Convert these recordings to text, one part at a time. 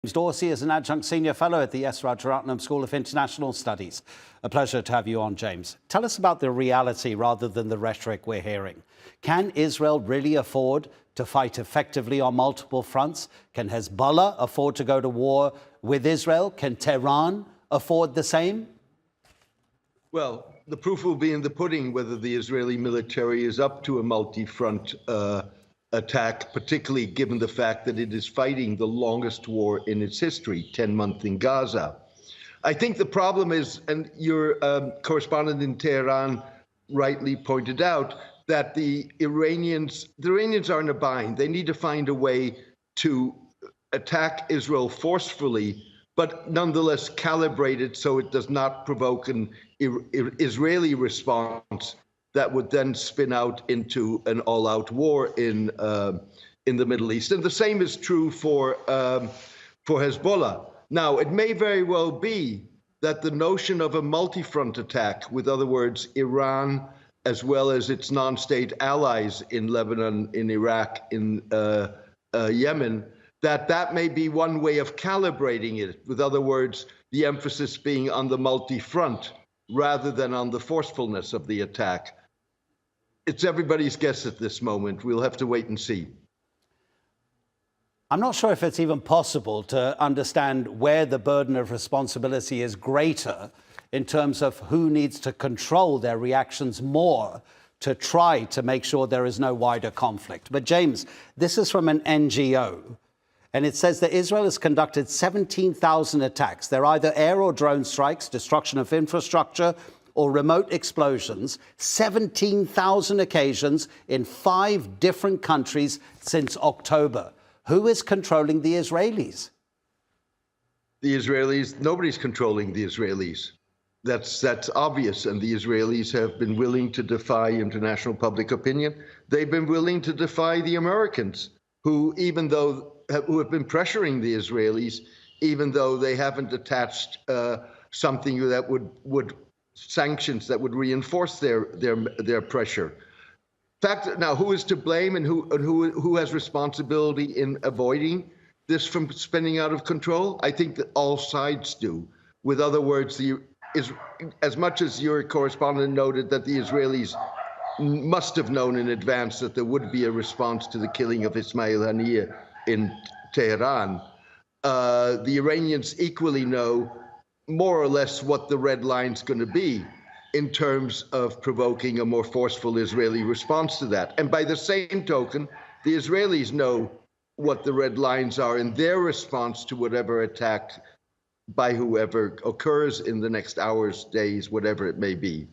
Dorsey is an adjunct senior fellow at the Rajaratnam School of International Studies. A pleasure to have you on, James. Tell us about the reality rather than the rhetoric we're hearing. Can Israel really afford to fight effectively on multiple fronts? Can Hezbollah afford to go to war with Israel? Can Tehran afford the same? Well, the proof will be in the pudding whether the Israeli military is up to a multi-front attack, particularly given the fact that it is fighting the longest war in its history, 10 months in Gaza. I think the problem is, and your correspondent in Tehran rightly pointed out, that the Iranians are in a bind. They need to find a way to attack Israel forcefully, but nonetheless calibrate it so it does not provoke an Israeli response that would then spin out into an all-out war in the Middle East. And the same is true for Hezbollah. Now, it may very well be that the notion of a multi-front attack, with other words, Iran, as well as its non-state allies in Lebanon, in Iraq, in Yemen, that may be one way of calibrating it. With other words, the emphasis being on the multi-front rather than on the forcefulness of the attack. It's everybody's guess at this moment. We'll have to wait and see. I'm not sure if it's even possible to understand where the burden of responsibility is greater in terms of who needs to control their reactions more to try to make sure there is no wider conflict. But James, this is from an NGO, and it says that Israel has conducted 17,000 attacks. They're either air or drone strikes, destruction of infrastructure, or remote explosions, 17,000 occasions in 5 different countries since October. Who is controlling the Israelis? The Israelis, nobody's controlling the Israelis. That's obvious, and the Israelis have been willing to defy international public opinion. They've been willing to defy the Americans, who have been pressuring the Israelis, even though they haven't attached something that would sanctions that would reinforce their pressure. Now, who is to blame and who has responsibility in avoiding this from spinning out of control? I think that all sides do. With other words, as much as your correspondent noted that the Israelis must have known in advance that there would be a response to the killing of Ismail Haniyeh in Tehran, the Iranians equally know more or less what the red line's going to be in terms of provoking a more forceful Israeli response to that. And by the same token, the Israelis know what the red lines are in their response to whatever attack by whoever occurs in the next hours, days, whatever it may be.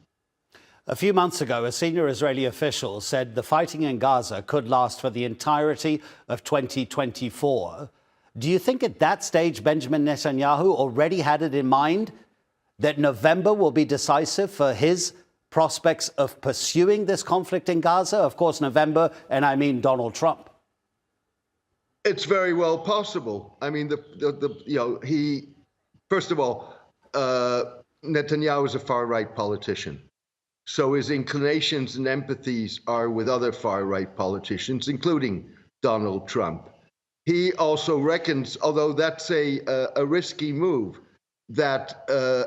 A few months ago, a senior Israeli official said the fighting in Gaza could last for the entirety of 2024. Do you think at that stage Benjamin Netanyahu already had it in mind that November will be decisive for his prospects of pursuing this conflict in Gaza? Of course, November, and I mean Donald Trump. It's very well possible. I mean, first of all, Netanyahu is a far-right politician. So his inclinations and empathies are with other far-right politicians, including Donald Trump. He also reckons, although that's a risky move, that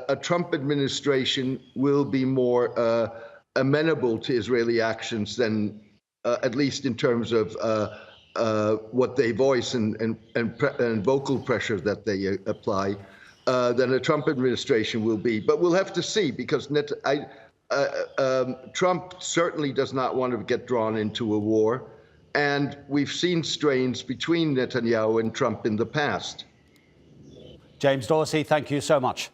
a Trump administration will be more amenable to Israeli actions than, at least in terms of what they voice and vocal pressure that they apply, than a Trump administration will be. But we'll have to see, because Trump certainly does not want to get drawn into a war. And we've seen strains between Netanyahu and Trump in the past. James Dorsey, thank you so much.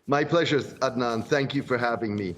My pleasure, Adnan. Thank you for having me.